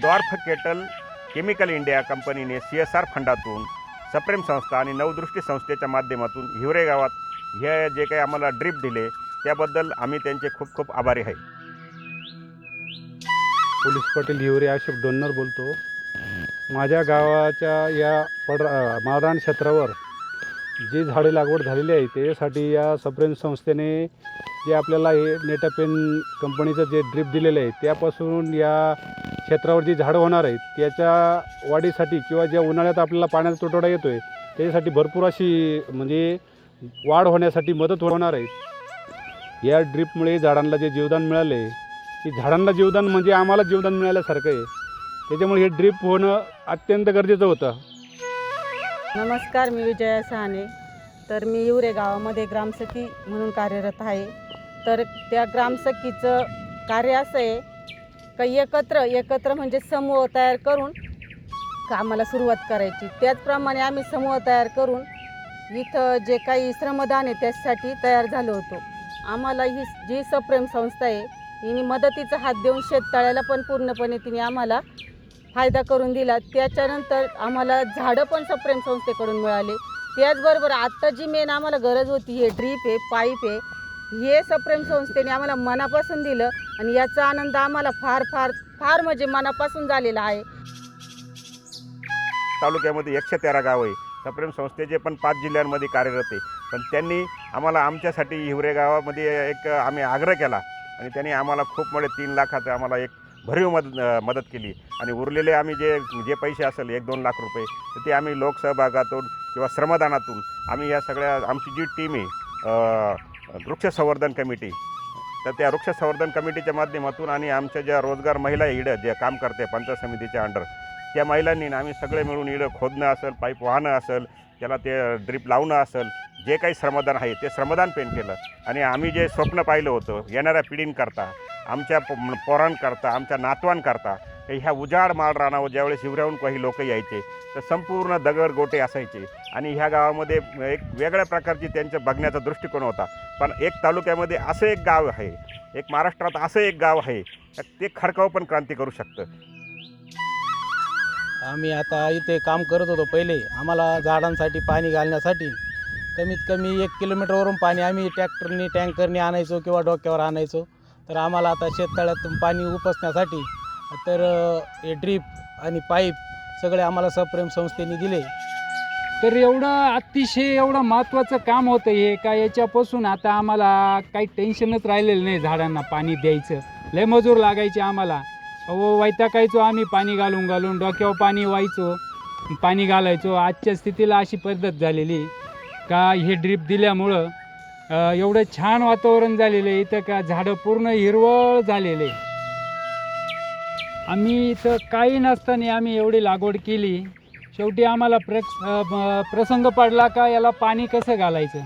द्वार्फ kettle chemical India कंपनीने CSR फंडातून सप्रेम संस्था आणि नवदृष्टी संस्थेच्या माध्यमातून हिवरे गावात हे जे काही आम्हाला ड्रीप दिले त्याबद्दल आम्ही त्यांचे खूप खूप आभारी आहे. पोलीस पाटील हिवरे अशोक डोन्नर बोलतो. माझ्या गावाच्या या माळरान क्षेत्रावर जी झाडे लागवड झालेली आहे त्याच्यासाठी या सप्रेम संस्थेने जे आपल्याला हे नेटापेन कंपनीचं जे ड्रीप दिलेलं आहे त्यापासून या क्षेत्रावर जी झाडं होणार आहेत त्याच्या वाढीसाठी किंवा ज्या उन्हाळ्यात आपल्याला पाण्याचा तुटवडा येतो आहे त्याच्यासाठी भरपूर अशी म्हणजे वाढ होण्यासाठी मदत होणार आहे. या ड्रीपमुळे झाडांना जे जीवदान मिळालं आहे की झाडांना जीवदान म्हणजे आम्हाला जीवदान मिळाल्यासारखं आहे. त्याच्यामुळे हे ड्रीप होणं अत्यंत गरजेचं होतं. नमस्कार, मी विजया सहाने. तर मी हिवरे गावामध्ये ग्रामसखी म्हणून कार्यरत आहे. तर त्या ग्रामसखीचं कार्य असं आहे का एकत्र म्हणजे समूह तयार करून कामाला सुरुवात करायची. त्याचप्रमाणे आम्ही समूह तयार करून इथं जे काही श्रमदान आहे त्यासाठी तयार झालो होतो. आम्हाला ही जी सप्रेम संस्था आहे हिने मदतीचा हात देऊन शेततळ्याला पण पूर्णपणे तिने आम्हाला फायदा करून दिला. त्याच्यानंतर आम्हाला झाडं पण सप्रेम संस्थेकडून मिळाले. त्याचबरोबर आत्ता जी मेन आम्हाला गरज होती हे ड्रीप आहे, पाईप आहे, हे सप्रेम संस्थेने आम्हाला मनापासून दिलं आणि याचा आनंद आम्हाला फार फार फार म्हणजे मनापासून झालेला आहे. तालुक्यामध्ये 113 गाव आहे. सप्रेम संस्थेचे पण 5 जिल्ह्यांमध्ये कार्यरत आहे. पण त्यांनी आम्हाला आमच्यासाठी हिवरे गावामध्ये एक आम्ही आग्रह केला आणि त्यांनी आम्हाला खूप मोठे 3 लाखाचं आम्हाला एक भरीव मदत केली आणि उरलेले आम्ही जे पैसे असेल 1-2 लाख रुपये तर ते आम्ही लोकसहभागातून किंवा श्रमदानातून आम्ही या सगळ्या आमची जी टीम आहे वृक्ष संवर्धन कमिटी तर त्या वृक्ष संवर्धन कमिटीच्या माध्यमातून आणि आमच्या ज्या रोजगार महिला इडं जे काम करते पंचायत समितीच्या अंडर त्या महिलांनी आम्ही सगळे मिळून इडं खोदणं असेल, पाईप वाहणं असेल, त्याला ते ड्रीप लावणं असेल, जे काही श्रमदान आहे ते श्रमदान पेन केलं आणि आम्ही जे स्वप्न पाहिलं होतं येणाऱ्या पिढींकरता, आमच्या पोरांकरता, आमच्या नातवांकरता ह्या उजाड माळरानावर ज्यावेळेस हिवऱ्याहून काही लोक यायचे तर संपूर्ण दगड गोटे असायचे आणि ह्या गावामध्ये एक वेगळ्या प्रकारची त्यांचं बघण्याचा दृष्टिकोन होता. पण एक तालुक्यामध्ये असं एक गाव आहे, एक महाराष्ट्रात असं एक गाव आहे ते खडकाव पण क्रांती करू शकतं. आम्ही आता इथे काम करत होतो. पहिले आम्हाला झाडांसाठी पाणी घालण्यासाठी कमीत कमी 1 किलोमीटरवरून पाणी आम्ही ट्रॅक्टरनी टँकरनी आणायचो किंवा डोक्यावर आणायचो. तर आम्हाला आता शेततळ्यातून पाणी उपसण्यासाठी तर हे ड्रीप आणि पाईप सगळे आम्हाला सप्रेम संस्थेने दिले. तर एवढं महत्त्वाचं काम होतं हे का याच्यापासून आता आम्हाला काही टेन्शनच राहिलेलं नाही. झाडांना पाणी द्यायचं लय मजूर लागायचे आम्हाला, वैतागायचो आम्ही पाणी घालून डोक्यावर पाणी व्हायचो, पाणी घालायचो. आजच्या स्थितीला अशी पद्धत झालेली का हे ड्रीप दिल्यामुळं एवढं छान वातावरण झालेलं आहे इथं का झाडं पूर्ण हिरवळ झालेले. आम्ही इथं काही नसताना आम्ही एवढी लागवड केली. शेवटी आम्हाला प्रसंग पडला का याला पाणी कसं घालायचं.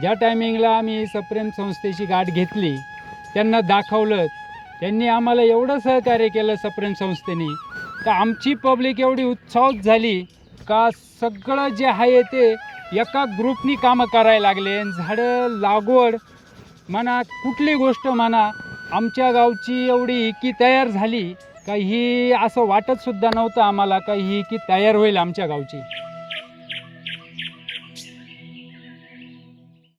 ज्या टायमिंगला आम्ही सप्रेम संस्थेची गाठ घेतली, त्यांना दाखवलं, त्यांनी आम्हाला एवढं सहकार्य केलं सप्रेम संस्थेने का आमची पब्लिक एवढी उत्साहित झाली का सगळं जे आहे ते एका ग्रुपनी कामं करायला लागले. झाडं लागवड म्हणा, कुठली गोष्ट म्हणा, आमच्या गावची एवढी एकी तयार झाली का ही असं वाटतसुद्धा नव्हतं आम्हाला का ही एकी तयार होईल आमच्या गावची.